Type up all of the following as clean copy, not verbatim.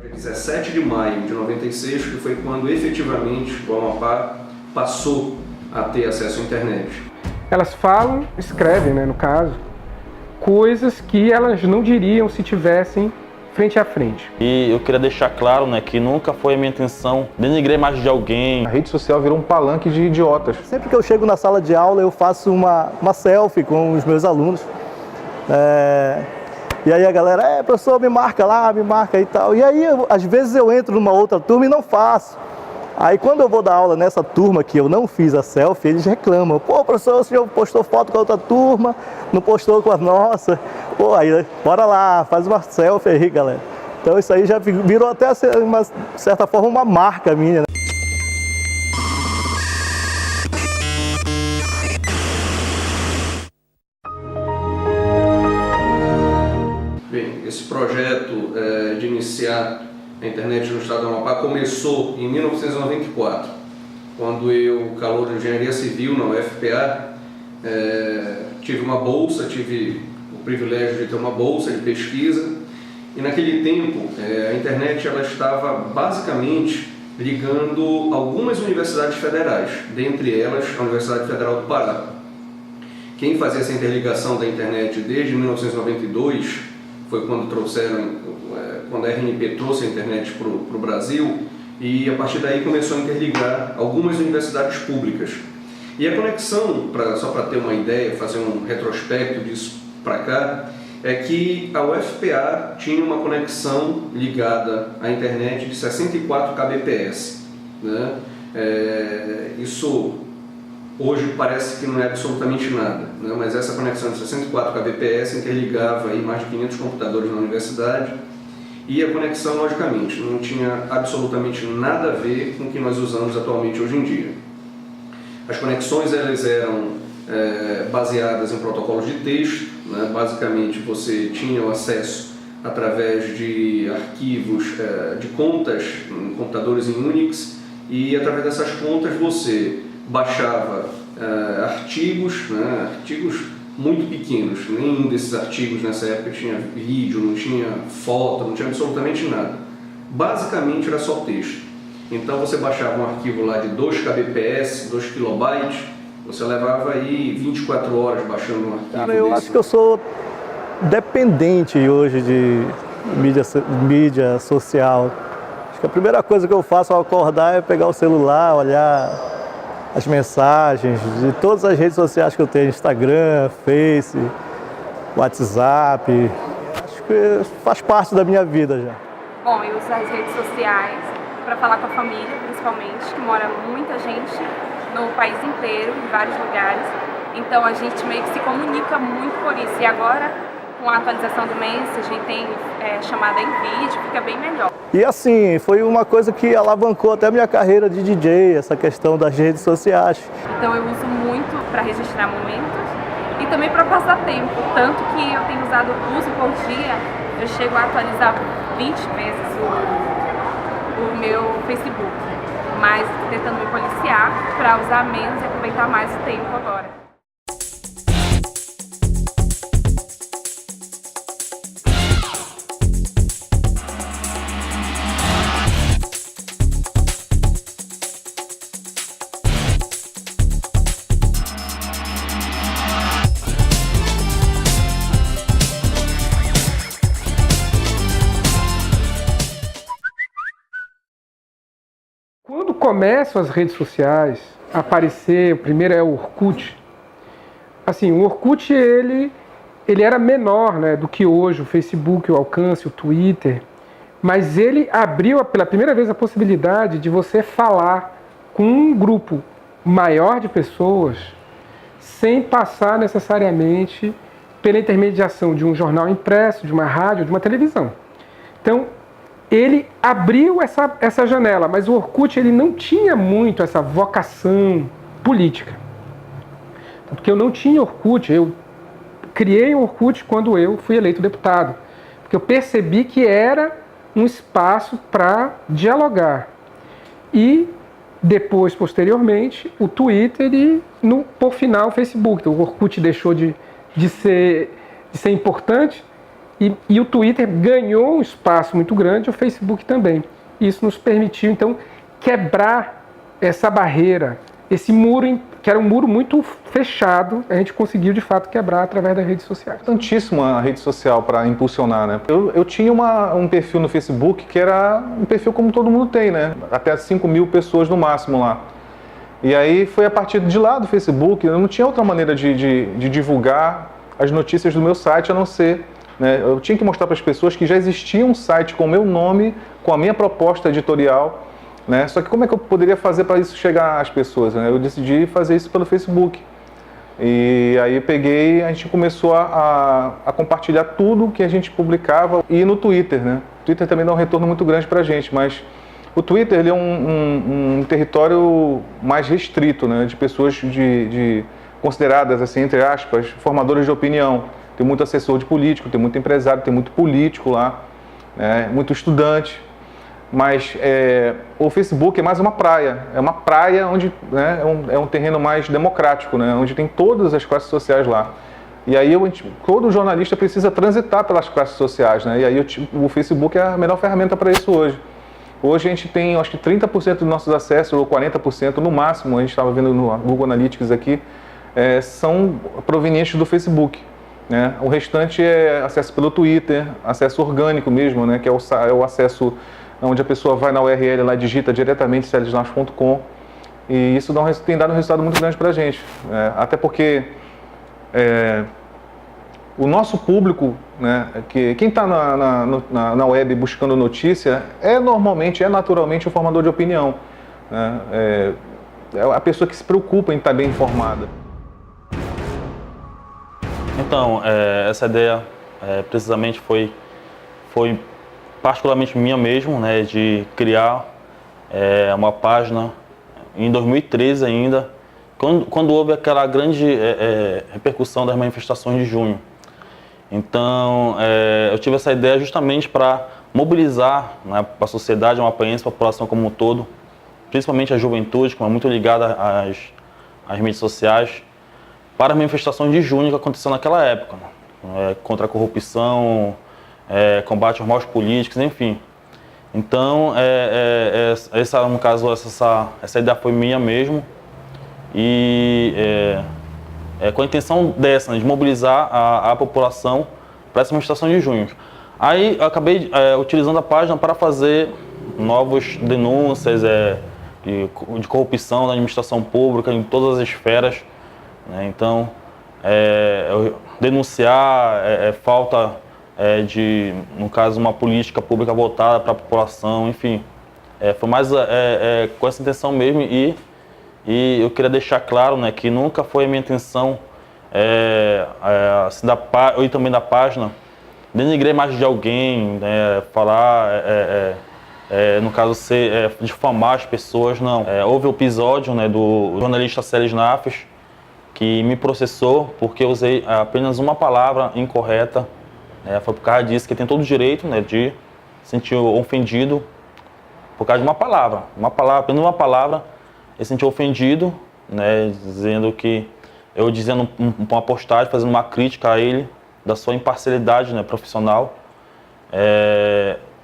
Dia 17 de maio de 96, que foi quando efetivamente o Amapá passou a ter acesso à internet. Elas falam, escrevem, no caso, coisas que elas não diriam se tivessem frente a frente. E eu queria deixar claro, que nunca foi a minha intenção denegrir a imagem de alguém. A rede social virou um palanque de idiotas. Sempre que eu chego na sala de aula, eu faço uma selfie com os meus alunos. E aí a galera, professor, me marca lá, me marca e tal. E aí, às vezes eu entro numa outra turma e não faço. Aí quando eu vou dar aula nessa turma que eu não fiz a selfie, eles reclamam. Pô, professor, o senhor postou foto com a outra turma, não postou com a nossa. Pô, aí bora lá, faz uma selfie aí, galera. Então isso aí já virou até, de certa forma, uma marca minha, né? Bem, esse projeto de iniciar a internet no estado do Amapá começou em 1994, quando eu, calor de engenharia civil na UFPA, tive uma bolsa, tive o privilégio de ter uma bolsa de pesquisa, e naquele tempo a internet ela estava basicamente ligando algumas universidades federais, dentre elas a Universidade Federal do Pará. Quem fazia essa interligação da internet desde 1992 foi quando quando a RNP trouxe a internet para o Brasil, e a partir daí começou a interligar algumas universidades públicas. E a conexão, só para ter uma ideia, fazer um retrospecto disso para cá, é que a UFPA tinha uma conexão ligada à internet de 64 kbps. Né? Isso hoje parece que não é absolutamente nada, né? Mas essa conexão de 64 kbps interligava aí mais de 500 computadores na universidade, e a conexão, logicamente, não tinha absolutamente nada a ver com o que nós usamos atualmente hoje em dia. As conexões elas eram baseadas em protocolos de texto, né? Basicamente você tinha o acesso através de arquivos de contas em computadores em Unix, e através dessas contas você baixava artigos, artigos muito pequenos. Nenhum desses artigos nessa época tinha vídeo, não tinha foto, não tinha absolutamente nada. Basicamente era só texto. Então você baixava um arquivo lá de 2 kbps, 2 kilobytes, você levava aí 24 horas baixando um arquivo. Cara, eu acho que eu sou dependente hoje de mídia social. Acho que a primeira coisa que eu faço ao acordar é pegar o celular, olhar as mensagens de todas as redes sociais que eu tenho, Instagram, Face, WhatsApp. Acho que faz parte da minha vida já. Bom, eu uso as redes sociais para falar com a família, principalmente, que mora muita gente no país inteiro, em vários lugares. Então a gente meio que se comunica muito por isso. E agora, com a atualização do Messenger, tem chamada em vídeo, fica bem melhor. E assim, foi uma coisa que alavancou até a minha carreira de DJ, essa questão das redes sociais. Então eu uso muito para registrar momentos e também para passar tempo. Tanto que eu tenho uso por dia, eu chego a atualizar 20 vezes o meu Facebook. Mas tentando me policiar para usar menos e aproveitar mais o tempo agora. Quando começam as redes sociais a aparecer, o primeiro é o Orkut. Assim, o Orkut ele era menor, do que hoje o Facebook, o alcance, o Twitter, mas ele abriu pela primeira vez a possibilidade de você falar com um grupo maior de pessoas sem passar necessariamente pela intermediação de um jornal impresso, de uma rádio, de uma televisão. Então, ele abriu essa janela, mas o Orkut ele não tinha muito essa vocação política. Porque eu não tinha Orkut, eu criei o Orkut quando eu fui eleito deputado. Porque eu percebi que era um espaço para dialogar. E depois, posteriormente, o Twitter e, por final, o Facebook. Então, o Orkut deixou de ser importante E o Twitter ganhou um espaço muito grande, o Facebook também. Isso nos permitiu, então, quebrar essa barreira, esse muro, que era um muro muito fechado, a gente conseguiu, de fato, quebrar através das redes sociais. Importantíssimo a rede social para impulsionar, né? Eu tinha um perfil no Facebook que era um perfil como todo mundo tem, né? Até 5.000 pessoas no máximo lá. E aí foi a partir de lá do Facebook, eu não tinha outra maneira de divulgar as notícias do meu site, a não ser, né? Eu tinha que mostrar para as pessoas que já existia um site com o meu nome, com a minha proposta editorial, né? Só que como é que eu poderia fazer para isso chegar às pessoas, né? Eu decidi fazer isso pelo Facebook. E aí a gente começou a compartilhar tudo que a gente publicava, e no Twitter, né? O Twitter também dá um retorno muito grande para a gente, mas o Twitter ele é um território mais restrito, né? De pessoas consideradas, assim, entre aspas, formadores de opinião. Tem muito assessor de político, tem muito empresário, tem muito político lá, né? Muito estudante. Mas o Facebook é mais uma praia. É uma praia onde, né, é um terreno mais democrático, né? Onde tem todas as classes sociais lá. E aí todo jornalista precisa transitar pelas classes sociais, né? E aí o Facebook é a melhor ferramenta para isso hoje. Hoje a gente tem, acho que 30% dos nossos acessos, ou 40% no máximo, a gente estava vendo no Google Analytics aqui, são provenientes do Facebook, né? O restante é acesso pelo Twitter, acesso orgânico mesmo, né? Que é o acesso onde a pessoa vai na URL lá e digita diretamente celsnaus.com, e isso tem dado um resultado muito grande para a gente, até porque o nosso público, né, quem está na web buscando notícia naturalmente um formador de opinião, né? É a pessoa que se preocupa em estar bem informada. Então, essa ideia precisamente foi particularmente minha mesmo, né, de criar uma página em 2013 ainda, quando houve aquela grande repercussão das manifestações de junho. Então, eu tive essa ideia justamente para mobilizar, né, para a sociedade, uma aparência, para a população como um todo, principalmente a juventude, que é muito ligada às mídias sociais, para as manifestações de junho que aconteceu naquela época, né, contra a corrupção, combate aos maus políticos, enfim. Então, no caso, essa ideia foi minha mesmo, e com a intenção dessa, né, de mobilizar a população para essa manifestação de junho. Aí eu acabei utilizando a página para fazer novas denúncias de corrupção na administração pública em todas as esferas, né? Então, denunciar falta no caso, uma política pública voltada para a população, enfim. Foi mais com essa intenção mesmo, e eu queria deixar claro, né, que nunca foi a minha intenção, assim, e também da página, denigrar a imagem de alguém, né, falar, no caso, difamar as pessoas, não. Houve o episódio, né, do jornalista Célio Snafes, que me processou porque eu usei apenas uma palavra incorreta. Foi por causa disso, que ele tem todo o direito, né, de se sentir ofendido por causa de uma palavra, apenas uma palavra, ele se sentiu ofendido, né, dizendo que eu dizendo uma postagem, fazendo uma crítica a ele, da sua imparcialidade, né, profissional.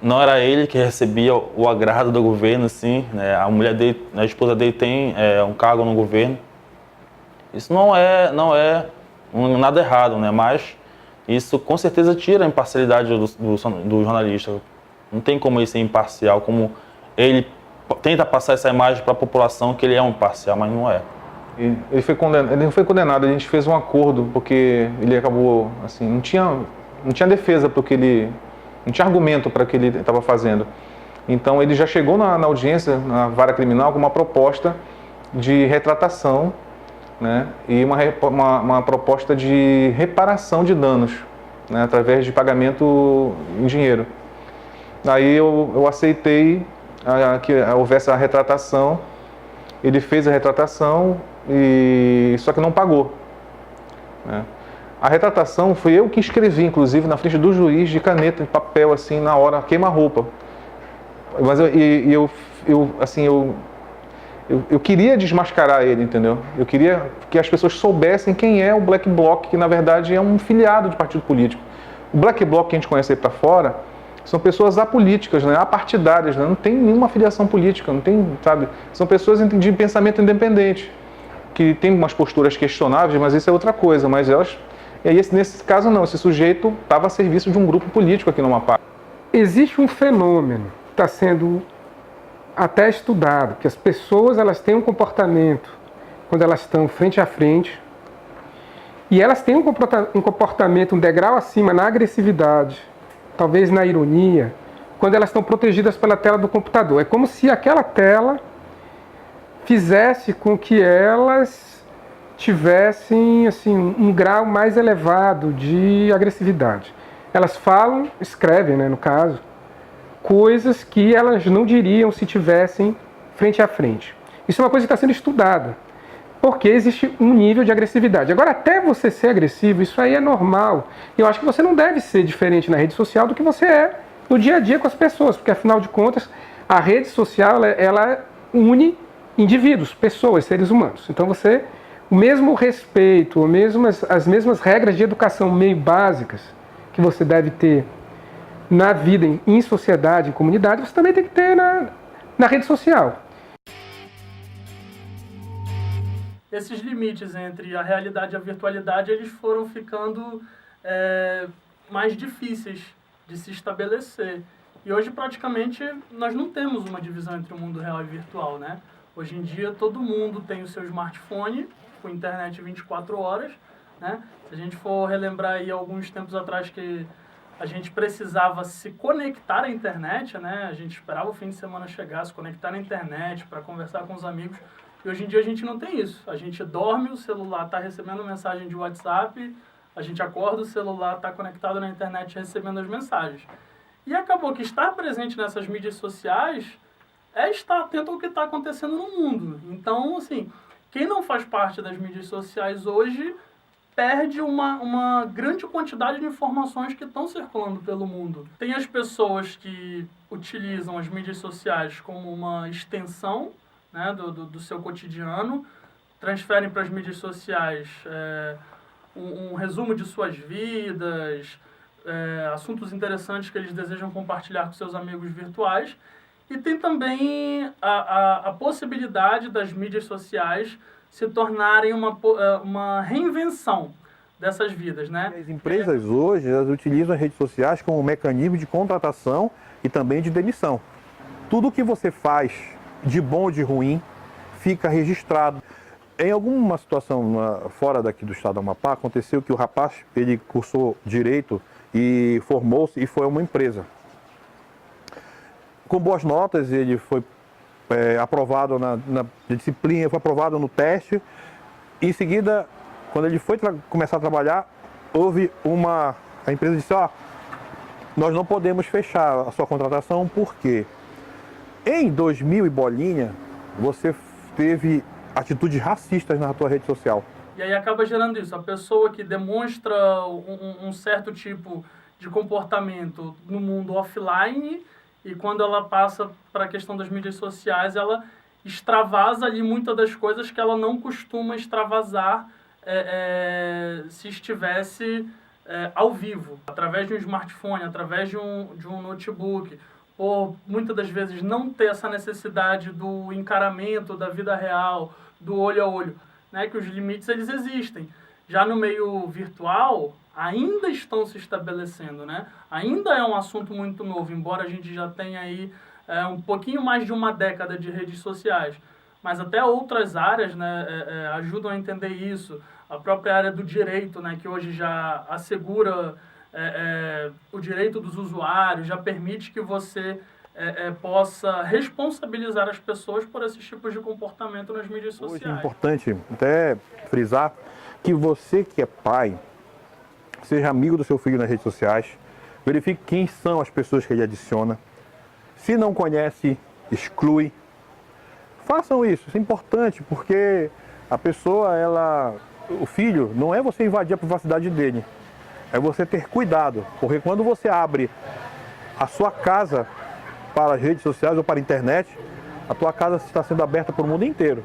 Não era ele que recebia o agrado do governo, assim, né, a mulher dele, a esposa dele tem um cargo no governo. Isso não é nada errado, né, mas isso com certeza tira a imparcialidade do jornalista. Não tem como ele ser imparcial, como ele tenta passar essa imagem para a população que ele é um imparcial, mas não é. Ele não foi condenado, a gente fez um acordo, porque ele acabou, assim, não tinha defesa para o que ele, não tinha argumento para o que ele estava fazendo. Então ele já chegou na audiência, na vara criminal, com uma proposta de retratação, né, e uma proposta de reparação de danos, né, através de pagamento em dinheiro. Aí eu aceitei que houvesse a retratação, ele fez a retratação, só que não pagou, né. A retratação foi eu que escrevi, inclusive, na frente do juiz, de caneta, de papel, assim, na hora, queima-roupa. Mas eu queria desmascarar ele, entendeu? Eu queria que as pessoas soubessem quem é o Black Bloc, que na verdade é um filiado de partido político. O black bloc que a gente conhece aí para fora são pessoas apolíticas, né? Apartidárias, né? Não tem nenhuma filiação política, não tem, sabe? São pessoas de pensamento independente, que têm umas posturas questionáveis, mas isso é outra coisa. Mas elas, e aí, nesse caso não, esse sujeito estava a serviço de um grupo político aqui no Amapá. Existe um fenômeno que está sendo até estudado, que as pessoas elas têm um comportamento quando elas estão frente a frente, e elas têm um comportamento um degrau acima na agressividade, talvez na ironia, quando elas estão protegidas pela tela do computador. É como se aquela tela fizesse com que elas tivessem assim, um grau mais elevado de agressividade. Elas falam, escrevem, né, no caso, coisas que elas não diriam se tivessem frente a frente. Isso é uma coisa que está sendo estudada, porque existe um nível de agressividade. Agora, até você ser agressivo, isso aí é normal. Eu acho que você não deve ser diferente na rede social do que você é no dia a dia com as pessoas, porque, afinal de contas, a rede social, ela une indivíduos, pessoas, seres humanos. Então, o mesmo respeito, as mesmas regras de educação meio básicas que você deve ter na vida, em sociedade, em comunidade, você também tem que ter na rede social. Esses limites entre a realidade e a virtualidade, eles foram ficando mais difíceis de se estabelecer. E hoje, praticamente, nós não temos uma divisão entre o mundo real e virtual, né? Hoje em dia, todo mundo tem o seu smartphone, com internet 24 horas, né? Se a gente for relembrar aí alguns tempos atrás que a gente precisava se conectar à internet, né? A gente esperava o fim de semana chegar, se conectar na internet para conversar com os amigos. E hoje em dia a gente não tem isso. A gente dorme, o celular está recebendo mensagem de WhatsApp, a gente acorda, o celular está conectado na internet recebendo as mensagens. E acabou que estar presente nessas mídias sociais é estar atento ao que está acontecendo no mundo. Então, assim, quem não faz parte das mídias sociais hoje perde uma grande quantidade de informações que estão circulando pelo mundo. Tem as pessoas que utilizam as mídias sociais como uma extensão, né, do seu cotidiano, transferem para as mídias sociais um resumo de suas vidas, assuntos interessantes que eles desejam compartilhar com seus amigos virtuais. E tem também a possibilidade das mídias sociais se tornarem uma reinvenção dessas vidas, né? As empresas hoje elas utilizam as redes sociais como um mecanismo de contratação e também de demissão. Tudo que você faz, de bom ou de ruim, fica registrado. Em alguma situação fora daqui do estado do Amapá, aconteceu que o rapaz ele cursou Direito e formou-se e foi a uma empresa. Com boas notas, ele foi aprovado na disciplina, foi aprovado no teste. Em seguida, quando ele foi começar a trabalhar, houve a empresa disse, nós não podemos fechar a sua contratação porque em 2000 e bolinha, você teve atitudes racistas na tua rede social. E aí acaba gerando isso, a pessoa que demonstra um certo tipo de comportamento no mundo offline, e quando ela passa para a questão das mídias sociais, ela extravasa ali muitas das coisas que ela não costuma extravasar se estivesse ao vivo, através de um smartphone, através de um notebook, por muitas das vezes não ter essa necessidade do encaramento da vida real, do olho a olho, né, que os limites eles existem. Já no meio virtual, ainda estão se estabelecendo, né? Ainda é um assunto muito novo, embora a gente já tenha aí um pouquinho mais de uma década de redes sociais. Mas até outras áreas, né, ajudam a entender isso. A própria área do direito, né, que hoje já assegura o direito dos usuários, já permite que você possa responsabilizar as pessoas por esses tipos de comportamento nas mídias sociais. Hoje é importante até frisar que você que é pai, seja amigo do seu filho nas redes sociais, verifique quem são as pessoas que ele adiciona. Se não conhece, exclui. Façam isso, isso é importante, porque a pessoa, o filho, não é você invadir a privacidade dele, é você ter cuidado, porque quando você abre a sua casa para as redes sociais ou para a internet, a tua casa está sendo aberta para o mundo inteiro.